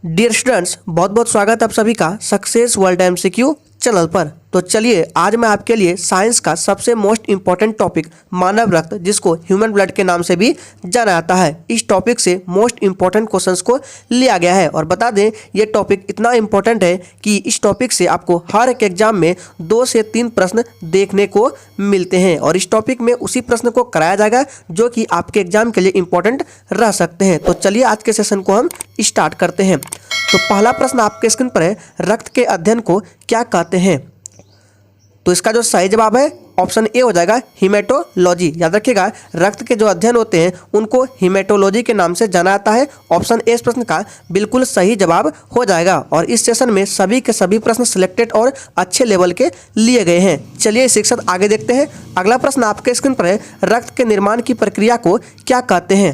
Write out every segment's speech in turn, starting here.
Dear students, बहुत बहुत स्वागत है आप सभी का सक्सेस वर्ल्ड एमसीक्यू चैनल पर। तो चलिए आज मैं आपके लिए साइंस का सबसे मोस्ट इंपॉर्टेंट टॉपिक मानव रक्त, जिसको ह्यूमन ब्लड के नाम से भी जाना जाता है, इस टॉपिक से मोस्ट इंपॉर्टेंट क्वेश्चंस को लिया गया है। और बता दें ये टॉपिक इतना इंपॉर्टेंट है कि इस टॉपिक से आपको हर एक एग्जाम में 2 से 3 प्रश्न देखने को मिलते हैं और इस टॉपिक में उसी प्रश्न को कराया जाएगा जो कि आपके एग्जाम के लिए इंपॉर्टेंट रह सकते हैं। तो चलिए आज के सेशन को हम स्टार्ट करते हैं। तो पहला प्रश्न आपके स्क्रीन पर है, रक्त के अध्ययन को क्या कहते हैं? तो इसका जो सही जवाब है ऑप्शन ए हो जाएगा हीमेटोलॉजी। याद रखिएगा, रक्त के जो अध्ययन होते हैं उनको हीमेटोलॉजी के नाम से जाना जाता है। ऑप्शन ए इस प्रश्न का बिल्कुल सही जवाब हो जाएगा और इस सेशन में सभी के सभी प्रश्न सिलेक्टेड और अच्छे लेवल के लिए गए हैं। चलिए शिक्षक आगे देखते हैं। अगला प्रश्न आपके स्क्रीन पर है, रक्त के निर्माण की प्रक्रिया को क्या कहते हैं?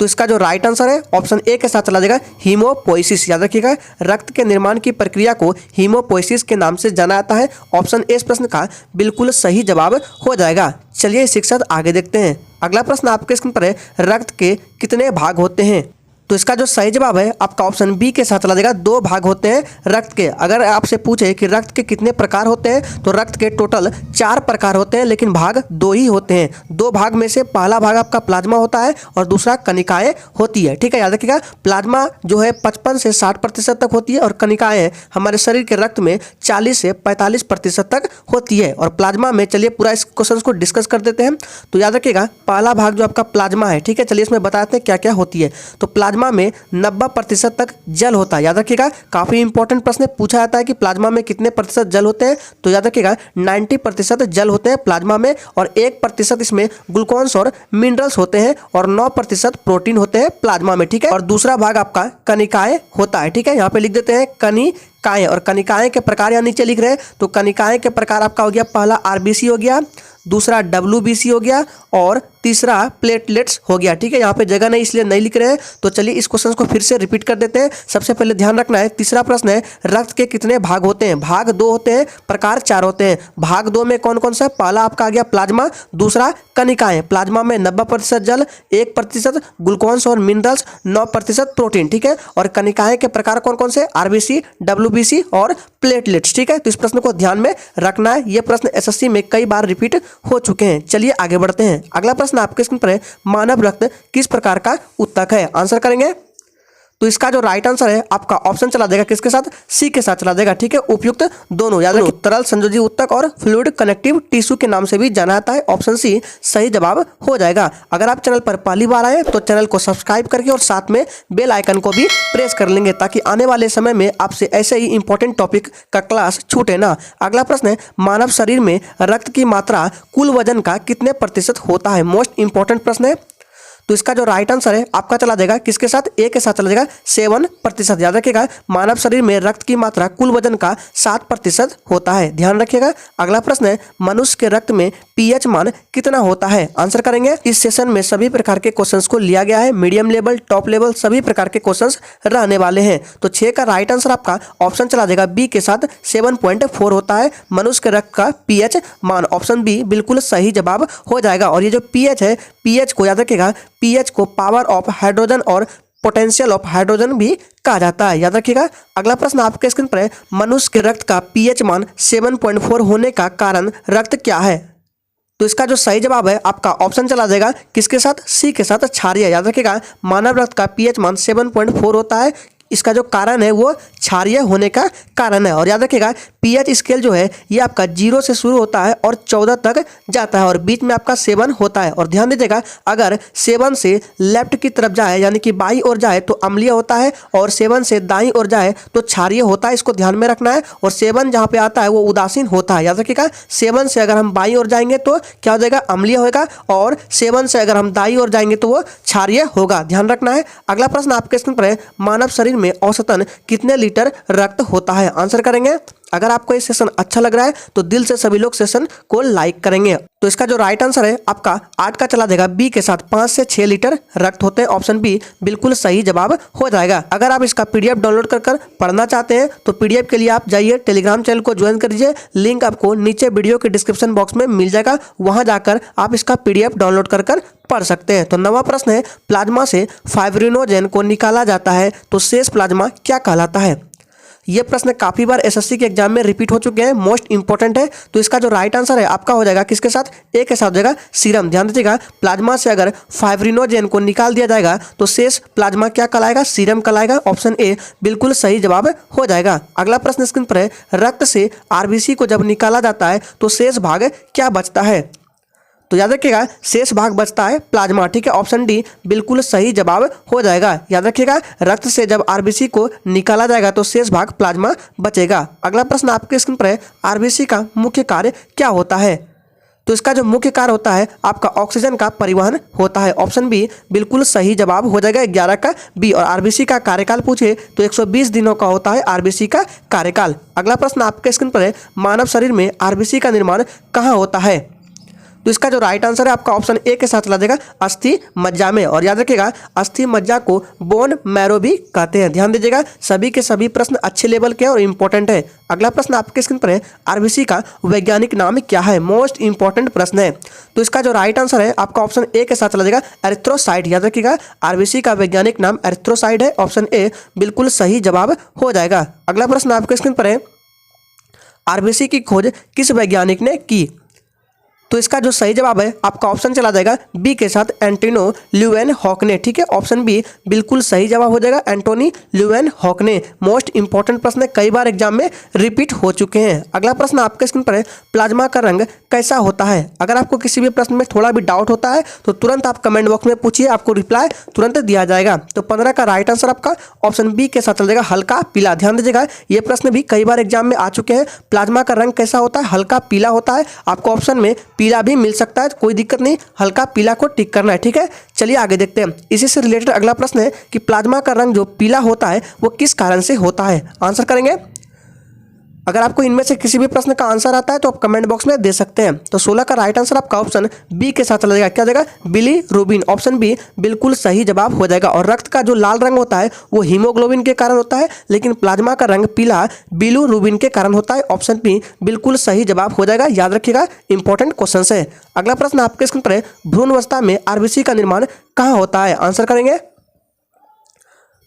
तो इसका जो राइट आंसर है ऑप्शन ए के साथ चला जाएगा हीमोपोइसिस। याद रखिएगा, रक्त के निर्माण की प्रक्रिया को हीमोपोइसिस के नाम से जाना जाता है। ऑप्शन ए इस प्रश्न का बिल्कुल सही जवाब हो जाएगा। चलिए शिक्षक आगे देखते हैं। अगला प्रश्न आपके स्क्रीन पर है, रक्त के कितने भाग होते हैं? तो इसका जो सही जवाब है आपका ऑप्शन बी के साथ चला जाएगा, 2 भाग होते हैं रक्त के। अगर आपसे पूछे कि रक्त के कितने प्रकार होते हैं तो रक्त के टोटल 4 प्रकार होते हैं, लेकिन भाग 2 ही होते हैं। 2 भाग में से पहला भाग आपका प्लाज्मा होता है और दूसरा कनिकाएं होती है। ठीक है, याद रखिएगा, प्लाज्मा जो है 55 से 60% तक होती है और कनिकाएं हमारे शरीर के रक्त में 40 से 45% तक होती है। और प्लाज्मा में चलिए पूरा इस क्वेश्चन को डिस्कस कर देते हैं। तो याद रखिएगा, पहला भाग जो आपका प्लाज्मा है, ठीक है, चलिए इसमें बताते हैं क्या क्या होती है। तो प्लाज्मा में 90% तक जल होता है। याद रखिएगा, काफी इंपॉर्टेंट प्रश्न पूछा जाता है कि प्लाज्मा में कितने प्रतिशत जल होते हैं। तो याद रखिएगा 90% जल होते हैं प्लाज्मा में और 1% इसमें ग्लूकोन्स और मिनरल्स होते हैं और 9% प्रोटीन होते हैं प्लाज्मा में। ठीक है, और दूसरा भाग आपका कनिकाएं होता है। ठीक है, यहाँ पे लिख देते हैं कनिकाएं। और कनिकाएं के प्रकार यहाँ नीचे लिख रहे हैं। तो कनिकाएं के प्रकार आपका हो गया, पहला आरबीसी हो गया, दूसरा डब्ल्यूबीसी हो गया और तीसरा प्लेटलेट्स हो गया। ठीक है, यहाँ पे जगह नहीं इसलिए नहीं लिख रहे हैं। तो चलिए इस क्वेश्चन को फिर से रिपीट कर देते हैं। सबसे पहले ध्यान रखना है, तीसरा प्रश्न है, रक्त के कितने भाग होते हैं? भाग 2 होते हैं, प्रकार 4 होते हैं। भाग 2 में कौन कौन सा? पहला आपका आ गया प्लाज्मा, दूसरा कनिकाएं। प्लाज्मा में 90% जल, 1% ग्लूकोन्स और मिनरल्स, 9% प्रोटीन। ठीक है, और कनिकाएं के प्रकार कौन कौन से? आरबीसी, डब्ल्यूबीसी और प्लेटलेट्स। ठीक है, तो इस प्रश्न को ध्यान में रखना है। ये प्रश्न एसएससी में कई बार रिपीट हो चुके हैं। चलिए आगे बढ़ते हैं। अगला प्रश्न आपके स्क्रीन पर है, मानव रक्त किस प्रकार का उत्तक है? आंसर करेंगे। तो इसका जो राइट आंसर है आपका ऑप्शन चला देगा किसके साथ? सी के साथ चला देगा। ठीक है, उपयुक्त दोनों। याद रखिए, तरल संयोजी उत्तक और फ्लूइड कनेक्टिव टिश्यू के नाम से भी जाना जाता है। ऑप्शन सी सही जवाब हो जाएगा। अगर आप चैनल पर पहली बार आए तो चैनल को सब्सक्राइब करके और साथ में बेल आइकन को भी प्रेस कर लेंगे ताकि आने वाले समय में आपसे ऐसे ही इंपॉर्टेंट टॉपिक का क्लास छूटे ना। अगला प्रश्न है, मानव शरीर में रक्त की मात्रा कुल वजन का कितने प्रतिशत होता है? मोस्ट इंपॉर्टेंट प्रश्न है। तो इसका जो राइट आंसर है आपका चला जाएगा किसके साथ? ए के साथ चला जाएगा 7%। याद रखिएगा, मानव शरीर में रक्त की मात्रा कुल वजन का 7% होता है। ध्यान रखिएगा। अगला प्रश्न है, मनुष्य के रक्त में पीएच मान कितना होता है? आंसर करेंगे। इस सेशन में सभी प्रकार के क्वेश्चंस को लिया गया है, मीडियम लेवल, टॉप लेवल, सभी प्रकार के क्वेश्चंस रहने वाले हैं। तो 6 का राइट आंसर आपका ऑप्शन चला जाएगा बी के साथ, 7.4 होता है मनुष्य के रक्त का पीएच मान। ऑप्शन बी बिल्कुल सही जवाब हो जाएगा। और ये जो पीएच है, पीएच को याद रखिएगा, पीएच को पावर ऑफ हाइड्रोजन और पोटेंशियल ऑफ हाइड्रोजन भी कहा जाता है। याद रखिएगा। अगला प्रश्न आपके स्क्रीन पर है, मनुष्य के रक्त का पीएच मान 7.4 होने का कारण रक्त क्या है? तो इसका जो सही जवाब है आपका ऑप्शन चला जाएगा किसके साथ? सी के साथ, क्षारीय। याद रखिएगा, मानव रक्त का पीएच मान 7.4 होता है। इसका जो कारण है वो क्षारीय होने का कारण है। और याद रखिएगा, पीएच स्केल जो है ये आपका 0 से शुरू होता है और 14 तक जाता है और बीच में आपका 7 होता है। और ध्यान दीजिएगा, अगर 7 से लेफ्ट की तरफ जाए यानी कि बाई ओर जाए तो अम्लीय होता है और 7 से दाई ओर जाए तो क्षारीय होता है। इसको ध्यान में रखना है। और 7 जहाँ पे आता है वो उदासीन होता है। याद रखिएगा, 7 से अगर हम बाई ओर जाएंगे तो क्या हो जाएगा? अम्लीय होगा और 7 से अगर हम दाई ओर जाएंगे तो वो क्षारीय होगा। ध्यान रखना है। अगला प्रश्न आपके स्क्रीन पर है, मानव शरीर में औसतन कितने लीटर रक्त होता है? आंसर करेंगे। अगर आपको ये सेशन अच्छा लग रहा है तो दिल से सभी लोग सेशन को लाइक करेंगे। तो इसका जो राइट आंसर है आपका 8 का चला जाएगा बी के साथ 5 से 6 लीटर रक्त होते हैं। ऑप्शन बी बिल्कुल सही जवाब हो जाएगा। अगर आप इसका पीडीएफ डाउनलोड कर पढ़ना चाहते हैं तो पीडीएफ के लिए आप जाइए टेलीग्राम चैनल को ज्वाइन कर लीजिए। लिंक आपको नीचे वीडियो के डिस्क्रिप्शन बॉक्स में मिल जाएगा, वहां जाकर आप इसका पीडीएफ डाउनलोड कर पढ़ सकते हैं। तो नवा प्रश्न है, प्लाज्मा से फाइब्रिनोजेन को निकाला जाता है तो शेष प्लाज्मा क्या कहलाता है? ये प्रश्न काफी बार एसएससी के एग्जाम में रिपीट हो चुके हैं, मोस्ट इंपॉर्टेंट है। तो इसका जो राइट आंसर है आपका हो जाएगा किसके साथ? ए के साथ हो जाएगा सीरम। ध्यान दीजिएगा, प्लाज्मा से अगर फाइब्रिनोजेन को निकाल दिया जाएगा तो शेष प्लाज्मा क्या कहलाएगा? सीरम कहलाएगा। ऑप्शन ए बिल्कुल सही जवाब हो जाएगा। अगला प्रश्न स्क्रीन पर है, रक्त से आरबीसी को जब निकाला जाता है तो शेष भाग क्या बचता है? तो याद रखिएगा शेष भाग बचता है प्लाज्मा, ठीक है। ऑप्शन डी बिल्कुल सही जवाब हो जाएगा। याद रखिएगा रक्त से जब आरबीसी को निकाला जाएगा तो शेष भाग प्लाज्मा बचेगा। अगला प्रश्न आपके स्क्रीन पर है, आरबीसी का मुख्य कार्य क्या होता है? तो इसका जो मुख्य कार्य होता है आपका ऑक्सीजन का परिवहन होता है। ऑप्शन बी बिल्कुल सही जवाब हो जाएगा, 11 का बी। और आरबीसी का कार्यकाल पूछे तो 120 दिनों का होता है आरबीसी का कार्यकाल। अगला प्रश्न आपके स्क्रीन पर है, मानव शरीर में आरबीसी का निर्माण कहाँ होता है? तो इसका जो राइट आंसर है आपका ऑप्शन ए के साथ चला जाएगा अस्थि मज्जा में। और याद रखिएगा अस्थि मज्जा को बोन मैरो भी कहते हैं। ध्यान दीजिएगा सभी के सभी प्रश्न अच्छे लेवल के और इंपॉर्टेंट है। अगला प्रश्न आपके स्क्रीन पर है, आरबीसी का वैज्ञानिक नाम क्या है? मोस्ट इंपॉर्टेंट प्रश्न है। तो इसका जो राइट आंसर है आपका ऑप्शन ए के साथ चला जाएगा एरिथ्रोसाइट। याद रखिएगा आरबीसी का वैज्ञानिक नाम एरिथ्रोसाइट है। ऑप्शन ए बिल्कुल सही जवाब हो जाएगा। अगला प्रश्न आपके स्क्रीन पर है, आरबीसी की खोज किस वैज्ञानिक ने की? तो इसका जो सही जवाब है आपका ऑप्शन चला जाएगा बी के साथ एंटोनी ल्यूवेनहॉक ने, ठीक है। ऑप्शन बी बिल्कुल सही जवाब हो जाएगा एंटोनी ल्यूवेनहॉक ने। मोस्ट इंपॉर्टेंट प्रश्न है, कई बार एग्जाम में रिपीट हो चुके हैं। अगला प्रश्न आपके स्क्रीन पर है, प्लाज्मा का रंग कैसा होता है? अगर आपको किसी भी प्रश्न में थोड़ा भी डाउट होता है तो तुरंत आप कमेंट बॉक्स में पूछिए, आपको रिप्लाई तुरंत दिया जाएगा। तो 15 का राइट आंसर आपका ऑप्शन बी के साथ चल जाएगा हल्का पीला। ध्यान दीजिएगा ये प्रश्न भी कई बार एग्जाम में आ चुके हैं। प्लाज्मा का रंग कैसा होता है? हल्का पीला होता है। आपको ऑप्शन में पीला भी मिल सकता है, कोई दिक्कत नहीं, हल्का पीला को टिक करना है, ठीक है। चलिए आगे देखते हैं। इसी से रिलेटेड अगला प्रश्न है कि प्लाज्मा का रंग जो पीला होता है वो किस कारण से होता है? आंसर करेंगे। अगर आपको इनमें से किसी भी प्रश्न का आंसर आता है तो आप कमेंट बॉक्स में दे सकते हैं। तो 16 का राइट आंसर आपका ऑप्शन बी के साथ चला जाएगा, क्या जाएगा? बिलीरुबिन। ऑप्शन बी बिल्कुल सही जवाब हो जाएगा। और रक्त का जो लाल रंग होता है वो हीमोग्लोबिन के कारण होता है, लेकिन प्लाज्मा का रंग पीला बिलीरुबिन के कारण होता है। ऑप्शन बी बिल्कुल सही जवाब हो जाएगा। याद रखिएगा इंपॉर्टेंट क्वेश्चन है। अगला प्रश्न आपके स्क्रीन पर है, भ्रूण अवस्था में आरबीसी का निर्माण कहाँ होता है? आंसर करेंगे।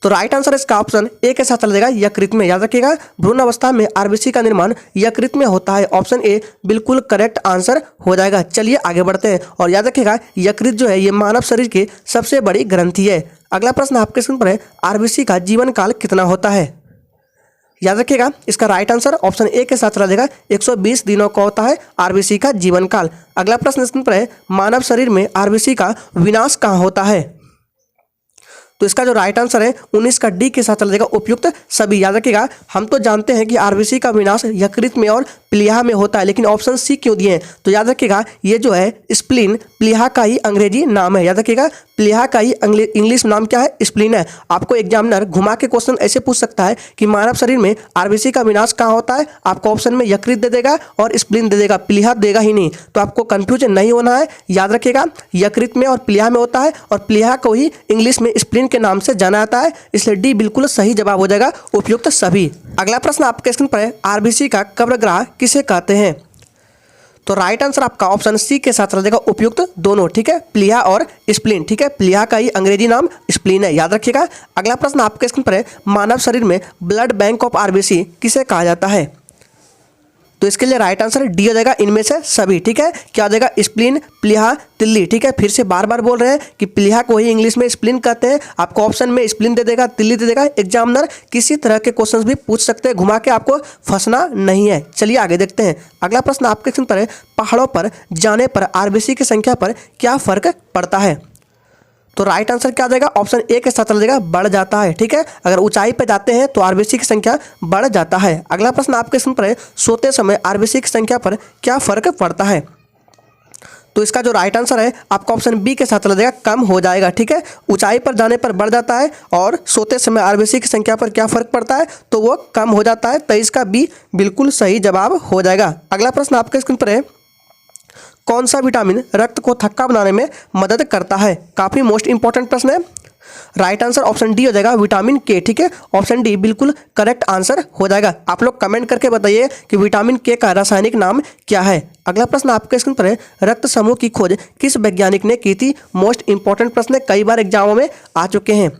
तो राइट आंसर इसका ऑप्शन ए के साथ चला जाएगा यकृत में। याद रखिएगा भ्रूण अवस्था में आरबीसी का निर्माण यकृत में होता है। ऑप्शन ए बिल्कुल करेक्ट आंसर हो जाएगा। चलिए आगे बढ़ते हैं। और याद रखिएगा यकृत जो है ये मानव शरीर की सबसे बड़ी ग्रंथि है। अगला प्रश्न आपके स्क्रीन पर है, आरबीसी का जीवन काल कितना होता है? याद रखिएगा इसका राइट आंसर ऑप्शन ए के साथ चला जाएगा 120 दिनों का होता है आरबीसी का जीवन काल। अगला प्रश्न स्क्रीन पर है, मानव शरीर में आरबीसी का विनाश कहाँ होता है? तो इसका जो राइट आंसर है 19 का डी के साथ चला जाएगा उपयुक्त सभी। याद रखिएगा हम तो जानते हैं कि आरबीसी का विनाश यकृत में और प्लीहा में होता है, लेकिन ऑप्शन सी क्यों दिए हैं? तो याद रखिएगा ये जो है स्प्लीन प्लीहा का ही अंग्रेजी नाम है। याद रखिएगा प्लीहा का ही इंग्लिश नाम क्या है? स्प्लीन है। आपको एग्जामिनर घुमा के क्वेश्चन ऐसे पूछ सकता है कि मानव शरीर में आरबीसी का विनाश कहाँ होता है? आपको ऑप्शन में यकृत दे देगा और स्प्लीन दे देगा, प्लीहा देगा ही नहीं। तो आपको कंफ्यूजन नहीं होना है। याद रखिएगा यकृत में और प्लीहा में होता है, और प्लीहा को ही इंग्लिश में स्प्लीन के नाम से जाना जाता है, इसलिए डी बिल्कुल सही जवाब हो जाएगा उपयुक्त सभी। अगला प्रश्न आपके स्क्रीन पर है, आरबीसी का कब्रगाह किसे कहते हैं? तो राइट आंसर आपका ऑप्शन सी के साथ चला जाएगा उपयुक्त दोनों, ठीक है, प्लीहा और स्प्लीन, ठीक है। प्लीहा का ही अंग्रेजी नाम स्प्लीन है। याद रखिएगा। अगला प्रश्न आपके स्क्रीन पर है, मानव शरीर में ब्लड बैंक ऑफ आरबीसी किसे कहा जाता है? तो इसके लिए राइट आंसर डी हो जाएगा इनमें से सभी, ठीक है। क्या हो जाएगा? स्प्लीन, प्लीहा, तिल्ली, ठीक है। फिर से बार बार बोल रहे हैं कि प्लीहा को ही इंग्लिश में स्प्लीन कहते हैं। आपको ऑप्शन में स्प्लीन दे देगा, तिल्ली दे देगा। एग्जामिनर किसी तरह के क्वेश्चंस भी पूछ सकते हैं, घुमा के आपको फंसना नहीं है। चलिए आगे देखते हैं। अगला प्रश्न आपके स्क्रीन पर है, पहाड़ों पर जाने पर आरबीसी की संख्या पर क्या फर्क पड़ता है? तो राइट आंसर क्या आ जाएगा? ऑप्शन ए के साथ चला जाएगा बढ़ जाता है, ठीक है। अगर ऊंचाई पे जाते हैं तो आरबीसी की संख्या बढ़ जाता है। अगला प्रश्न आपके स्क्रीन पर है, सोते समय आरबीसी की संख्या पर क्या फर्क पड़ता है? तो इसका जो राइट आंसर है आपका ऑप्शन बी के साथ चला जाएगा, कम हो जाएगा। ठीक है, ऊंचाई पर जाने पर बढ़ जाता है और सोते समय आरबीसी की संख्या पर क्या फर्क पड़ता है, तो वो कम हो जाता है। तो इसका बी बिल्कुल सही जवाब हो जाएगा। अगला प्रश्न आपके स्क्रीन पर है, कौन सा विटामिन रक्त को थक्का बनाने में मदद करता है? काफी मोस्ट इंपॉर्टेंट प्रश्न है। राइट आंसर ऑप्शन डी हो जाएगा, विटामिन के। ठीक है, ऑप्शन डी बिल्कुल करेक्ट आंसर हो जाएगा। आप लोग कमेंट करके बताइए कि विटामिन के का रासायनिक नाम क्या है। अगला प्रश्न आपके स्क्रीन पर है, रक्त समूह की खोज किस वैज्ञानिक ने की थी? मोस्ट इंपॉर्टेंट प्रश्न है, कई बार एग्जामों में आ चुके हैं।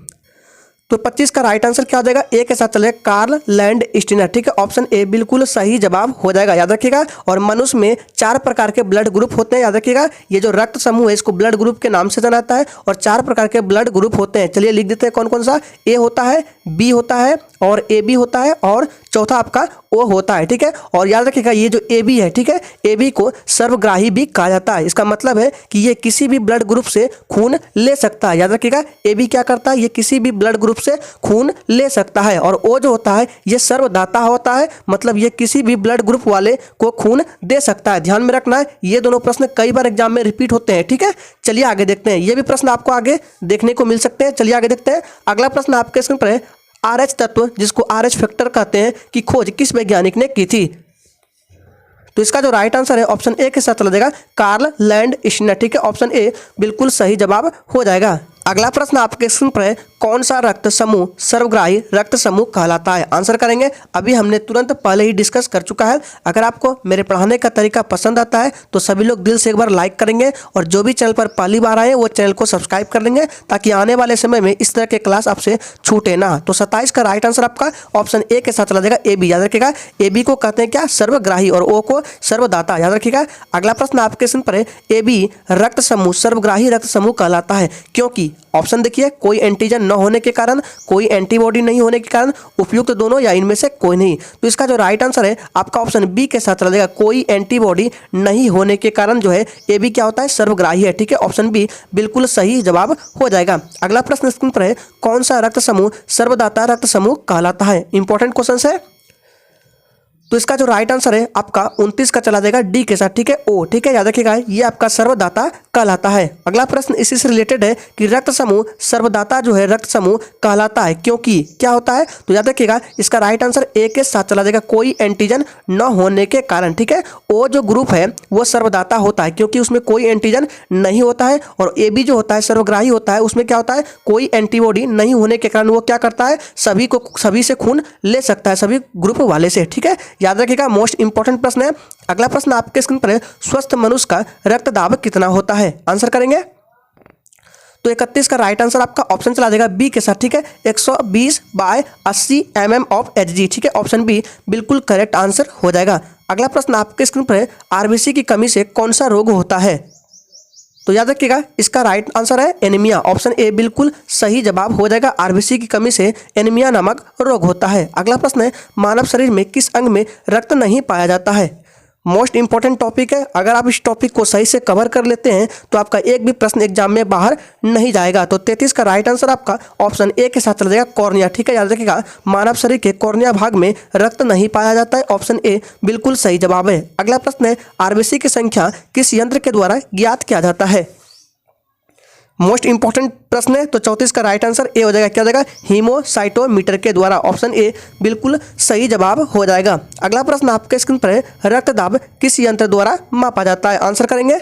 तो 25 का राइट आंसर क्या हो जाएगा? ए के साथ चलेगा, कार्ल लैंडस्टीनर। ठीक है, ऑप्शन ए बिल्कुल सही जवाब हो जाएगा, याद रखिएगा। और मनुष्य में 4 प्रकार के ब्लड ग्रुप होते हैं, याद रखिएगा। ये जो रक्त समूह है इसको ब्लड ग्रुप के नाम से जाना जाता है और 4 प्रकार के ब्लड ग्रुप होते हैं। चलिए लिख देते हैं कौन कौन सा। ए होता है, बी होता है और ए बी होता है और चौथा आपका ओ होता है। ठीक है, और याद रखिएगा ये जो ए बी है, ठीक है, ए बी को सर्वग्राही भी कहा जाता है। इसका मतलब है कि ये किसी भी ब्लड ग्रुप से खून ले सकता है। याद रखिएगा, ए बी क्या करता है? ये किसी भी ब्लड ग्रुप से खून ले सकता है। और ओ जो होता है ये सर्वदाता होता है, मतलब ये किसी भी ब्लड ग्रुप वाले को खून दे सकता है। ध्यान में रखना है, ये दोनों प्रश्न कई बार एग्जाम में रिपीट होते हैं। ठीक है, चलिए आगे देखते हैं। ये भी प्रश्न आपको आगे देखने को मिल सकते हैं। चलिए आगे देखते हैं। अगला प्रश्न आपके स्क्रीन पर है, आरएच तत्व जिसको आरएच फैक्टर कहते हैं की खोज किस वैज्ञानिक ने की थी? तो इसका जो राइट आंसर है ऑप्शन ए के साथ चला जाएगा, कार्ल लैंडस्टीनर। ठीक है, ऑप्शन ए बिल्कुल सही जवाब हो जाएगा। अगला प्रश्न आपके स्क्रीन पर है, कौन सा रक्त समूह सर्वग्राही रक्त समूह कहलाता है? आंसर करेंगे, अभी हमने तुरंत पहले ही डिस्कस कर चुका है। अगर आपको मेरे पढ़ाने का तरीका पसंद आता है तो सभी लोग दिल से एक बार लाइक करेंगे और जो भी चैनल पर पहली बार आए वो चैनल को सब्सक्राइब कर लेंगे ताकि आने वाले समय में इस तरह के क्लास आपसे छूटे ना। तो 27 का राइट आंसर आपका ऑप्शन ए के साथ चला जाएगा, ए बी। याद रखिएगा, ए बी को कहते हैं क्या? सर्वग्राही, और ओ को सर्वदाता। याद रखिएगा। अगला प्रश्न आपके स्क्रीन पर है, ए बी रक्त समूह सर्वग्राही रक्त समूह कहलाता है क्योंकि? ऑप्शन देखिए, कोई एंटीजन न होने के कारण, कोई एंटीबॉडी नहीं होने के कारण, उपयुक्त दोनों या इनमें से कोई नहीं। तो इसका जो राइट आंसर है आपका ऑप्शन बी के साथ चला जाएगा, कोई एंटीबॉडी नहीं होने के कारण जो है ए बी क्या होता है? सर्वग्राही है। ठीक है, ऑप्शन बी बिल्कुल सही जवाब हो जाएगा। अगला प्रश्न स्क्रीन पर है, कौन सा रक्त समूह सर्वदाता रक्त समूह कहलाता है? इंपॉर्टेंट क्वेश्चन है। तो इसका जो राइट आंसर है आपका 29 का चला जाएगा, डी के साथ। ठीक है, ओ। ठीक है, याद रखिएगा ये आपका सर्वदाता कहलाता है। अगला प्रश्न इसी से रिलेटेड है कि रक्त समूह सर्वदाता जो है रक्त समूह कहलाता है क्योंकि क्या होता है? तो याद रखिएगा इसका राइट आंसर ए के साथ चला जाएगा, कोई एंटीजन न होने के कारण। ठीक है, ओ जो ग्रुप है वो सर्वदाता होता है क्योंकि उसमें कोई एंटीजन नहीं होता है, और ए बी जो होता है सर्वग्राही होता है, उसमें क्या होता है? कोई एंटीबॉडी नहीं होने के कारण वो क्या करता है? सभी से खून ले सकता है, सभी ग्रुप वाले से। ठीक है, याद रखिएगा, मोस्ट इंपॉर्टेंट प्रश्न है। अगला प्रश्न आपके स्क्रीन पर है, स्वस्थ मनुष्य का रक्तदाब कितना होता है? आंसर करेंगे। तो 31 का राइट आंसर आपका ऑप्शन चला जाएगा बी के साथ। ठीक है, 120/80 mm ऑफ Hg। ठीक है, ऑप्शन बी बिल्कुल करेक्ट आंसर हो जाएगा। अगला प्रश्न आपके स्क्रीन पर है, आरबीसी की कमी से कौन सा रोग होता है? तो याद रखिएगा इसका राइट आंसर है एनीमिया। ऑप्शन ए बिल्कुल सही जवाब हो जाएगा, आरबीसी की कमी से एनीमिया नामक रोग होता है। अगला प्रश्न है, मानव शरीर में किस अंग में रक्त नहीं पाया जाता है? मोस्ट इंपॉर्टेंट टॉपिक है। अगर आप इस टॉपिक को सही से कवर कर लेते हैं तो आपका एक भी प्रश्न एग्जाम में बाहर नहीं जाएगा। तो 33 का राइट आंसर आपका ऑप्शन ए के साथ चला जाएगा, कॉर्निया। ठीक है, याद रखिएगा मानव शरीर के कॉर्निया भाग में रक्त नहीं पाया जाता है, ऑप्शन ए बिल्कुल सही जवाब है। अगला प्रश्न है, आरबीसी की संख्या किस यंत्र के द्वारा ज्ञात किया जाता है? मोस्ट इंपॉर्टेंट प्रश्न है। तो 34 का राइट आंसर ए हो जाएगा, क्या हो जाएगा? हीमोसाइटोमीटर के द्वारा। ऑप्शन ए बिल्कुल सही जवाब हो जाएगा। अगला प्रश्न आपके स्क्रीन पर है, रक्तदाब किस यंत्र द्वारा मापा जाता है? आंसर करेंगे।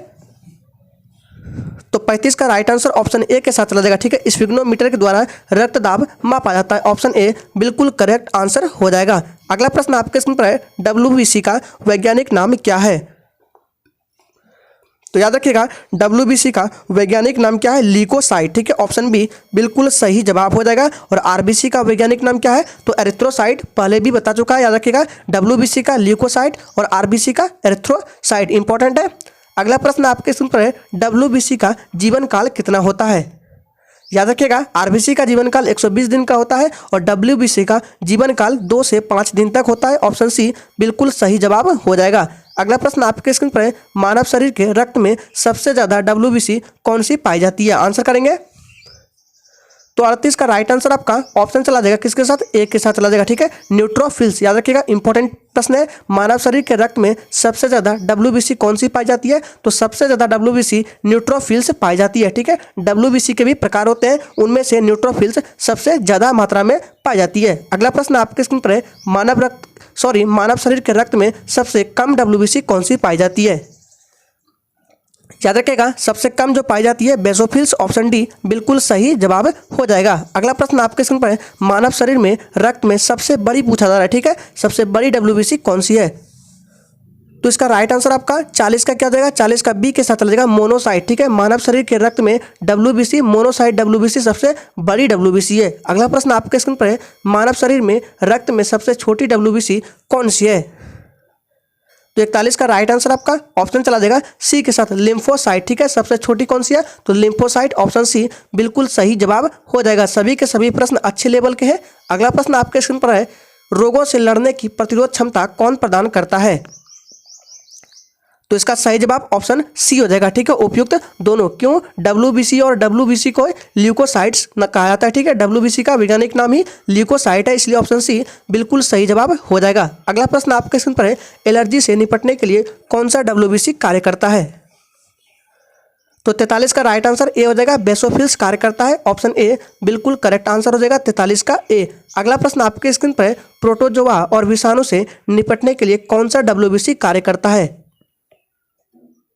तो 35 का राइट आंसर ऑप्शन ए के साथ चला जाएगा। ठीक है, स्फिग्नोमीटर के द्वारा रक्तदाब मापा जाता है, ऑप्शन ए बिल्कुल करेक्ट आंसर हो जाएगा। अगला प्रश्न आपके स्क्रीन पर है, WBC का वैज्ञानिक नाम क्या है? तो याद रखिएगा WBC का वैज्ञानिक नाम क्या है? ल्यूकोसाइट। ठीक है, ऑप्शन बी बिल्कुल सही जवाब हो जाएगा। और आरबीसी का वैज्ञानिक नाम क्या है? तो एरिथ्रोसाइट, पहले भी बता चुका है, याद रखिएगा WBC का ल्यूकोसाइट और आरबीसी का एरिथ्रोसाइट। इंपॉर्टेंट है। अगला प्रश्न आपके स्क्रीन पर है, WBC का जीवन काल कितना होता है? याद रखिएगा आरबीसी का जीवन काल 120 दिन का होता है और WBC का जीवन काल 2 से 5 दिन तक होता है, ऑप्शन सी बिल्कुल सही जवाब हो जाएगा। अगला प्रश्न आपके स्क्रीन पर है, मानव शरीर के रक्त में सबसे ज्यादा WBC कौन सी पाई जाती है? आंसर करेंगे। तो 38 का राइट आंसर आपका ऑप्शन चला जाएगा किसके साथ, ए के साथ चला जाएगा। ठीक है, न्यूट्रोफिल्स, याद रखिएगा इंपॉर्टेंट प्रश्न है। मानव शरीर के रक्त में सबसे ज्यादा WBC कौन सी पाई जाती है, तो सबसे ज्यादा WBC न्यूट्रोफिल्स पाई जाती है। ठीक है, WBC के भी प्रकार होते हैं, उनमें से न्यूट्रोफिल्स सबसे ज्यादा मात्रा में पाई जाती है। अगला प्रश्न आपके स्क्रीन पर है, मानव शरीर के रक्त में सबसे कम WBC कौन सी पाई जाती है। याद रखिएगा सबसे कम जो पाई जाती है बेसोफिल्स, ऑप्शन डी बिल्कुल सही जवाब हो जाएगा। अगला प्रश्न आपके स्क्रीन पर है, मानव शरीर में रक्त में सबसे बड़ी पूछा जा रहा है। ठीक है, सबसे बड़ी WBC कौन सी है, तो इसका राइट आंसर आपका 40 का क्या जाएगा, 40 का बी के साथ चला जाएगा, मोनोसाइट। ठीक है, मानव शरीर के रक्त में WBC मोनोसाइट WBC सबसे बड़ी WBC है। अगला प्रश्न आपके स्क्रीन पर है, मानव शरीर में रक्त में सबसे छोटी WBC कौन सी है, तो 41 का राइट आंसर आपका ऑप्शन चला जाएगा सी के साथ, लिम्फोसाइट। ठीक है, सबसे छोटी कौन सी है, तो लिम्फोसाइट, ऑप्शन सी बिल्कुल सही जवाब हो जाएगा। सभी के सभी प्रश्न अच्छे लेवल के हैं। अगला प्रश्न आपके स्क्रीन पर है, रोगों से लड़ने की प्रतिरोध क्षमता कौन प्रदान करता है, तो इसका सही जवाब ऑप्शन सी हो जाएगा। ठीक है, उपयुक्त दोनों। क्यों, WBC और WBC को ल्यूकोसाइट्स कहा जाता है। ठीक है, WBC का वैज्ञानिक नाम ही ल्यूकोसाइट है, इसलिए ऑप्शन सी बिल्कुल सही जवाब हो जाएगा। अगला प्रश्न आपके स्क्रीन पर है, एलर्जी से निपटने के लिए कौन सा WBC कार्य करता है, तो 43 का राइट आंसर ए हो जाएगा, बेसोफिल्स कार्य करता है, ऑप्शन ए बिल्कुल करेक्ट आंसर हो जाएगा, 43 का ए। अगला प्रश्न आपके स्क्रीन पर है, प्रोटोजोआ और विषाणु से निपटने के लिए कौन सा WBC कार्य करता है,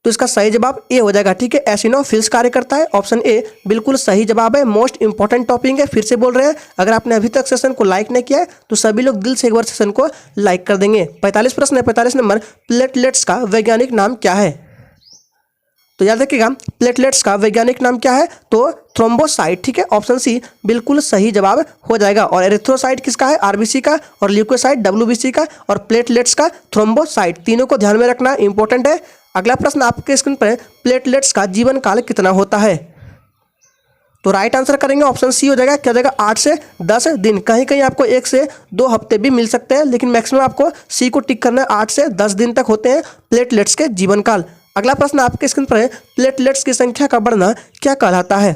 तो इसका सही जवाब ए हो जाएगा। ठीक है, एसिनोफिल्स कार्य करता है, ऑप्शन ए बिल्कुल सही जवाब है। मोस्ट इंपॉर्टेंट टॉपिक है, फिर से बोल रहे हैं, अगर आपने अभी तक सेशन को लाइक नहीं किया है तो सभी लोग दिल से एक बार सेशन को लाइक कर देंगे। 45 प्रश्न है, 45 नंबर, प्लेटलेट्स का वैज्ञानिक नाम क्या है, तो याद रखिएगा प्लेटलेट्स का वैज्ञानिक नाम क्या है, तो थ्रोम्बोसाइट। ठीक है, ऑप्शन सी बिल्कुल सही जवाब हो जाएगा। और एरिथ्रोसाइट किसका है, RBC का, और ल्यूकोसाइट WBC का, और प्लेटलेट्स का थ्रोम्बोसाइट। तीनों को ध्यान में रखना इंपॉर्टेंट है। अगला प्रश्न आपके स्क्रीन पर है, प्लेटलेट्स का जीवन काल कितना होता है, तो राइट आंसर करेंगे ऑप्शन सी हो जाएगा, क्या हो जाएगा 8 से 10 दिन। कहीं कहीं आपको 1 से 2 हफ्ते भी मिल सकते हैं, लेकिन मैक्सिमम आपको सी को टिक करना है, 8 से 10 दिन तक होते हैं प्लेटलेट्स के जीवन काल। अगला प्रश्न आपके स्क्रीन पर है, प्लेटलेट्स की संख्या का बढ़ना क्या कहलाता है,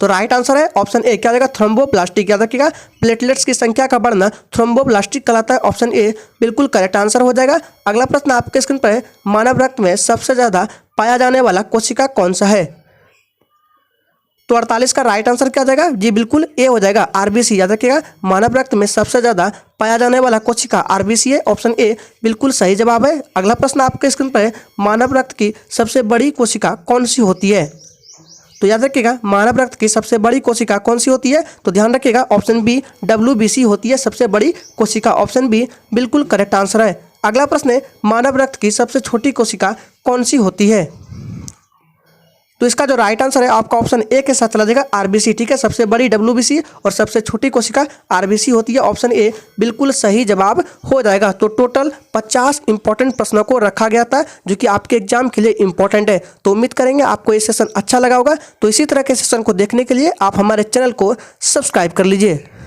तो राइट आंसर है ऑप्शन ए, क्या जाएगा थ्रोम्बोप्लास्टिक। याद रखिएगा प्लेटलेट्स की संख्या का बढ़ना थ्रोम्बोप्लास्टिक कहलाता है, ऑप्शन ए बिल्कुल करेक्ट आंसर हो जाएगा। अगला प्रश्न आपके स्क्रीन पर है, मानव रक्त में सबसे ज्यादा पाया जाने वाला कोशिका कौन सा है, तो 48 का राइट आंसर क्या जाएगा, जी बिल्कुल ए हो जाएगा, RBC। याद रखिएगा मानव रक्त में सबसे ज्यादा पाया जाने वाला कोशिका RBC है, ऑप्शन ए बिल्कुल सही जवाब है। अगला प्रश्न आपके स्क्रीन पर है, मानव रक्त की सबसे बड़ी कोशिका कौन सी होती है, तो याद रखिएगा मानव रक्त की सबसे बड़ी कोशिका कौन सी होती है, तो ध्यान रखिएगा ऑप्शन बी WBC होती है सबसे बड़ी कोशिका, ऑप्शन बी बिल्कुल करेक्ट आंसर है। अगला प्रश्न है, मानव रक्त की सबसे छोटी कोशिका कौन सी होती है, तो इसका जो राइट आंसर है आपका ऑप्शन ए के साथ चला जाएगा, RBC। ठीक है, सबसे बड़ी WBC और सबसे छोटी कोशिका RBC होती है, ऑप्शन ए बिल्कुल सही जवाब हो जाएगा। तो टोटल 50 इंपॉर्टेंट प्रश्नों को रखा गया था, जो कि आपके एग्जाम के लिए इंपॉर्टेंट है। तो उम्मीद करेंगे आपको ये सेशन अच्छा लगा होगा। तो इसी तरह के सेशन को देखने के लिए आप हमारे चैनल को सब्सक्राइब कर लीजिए।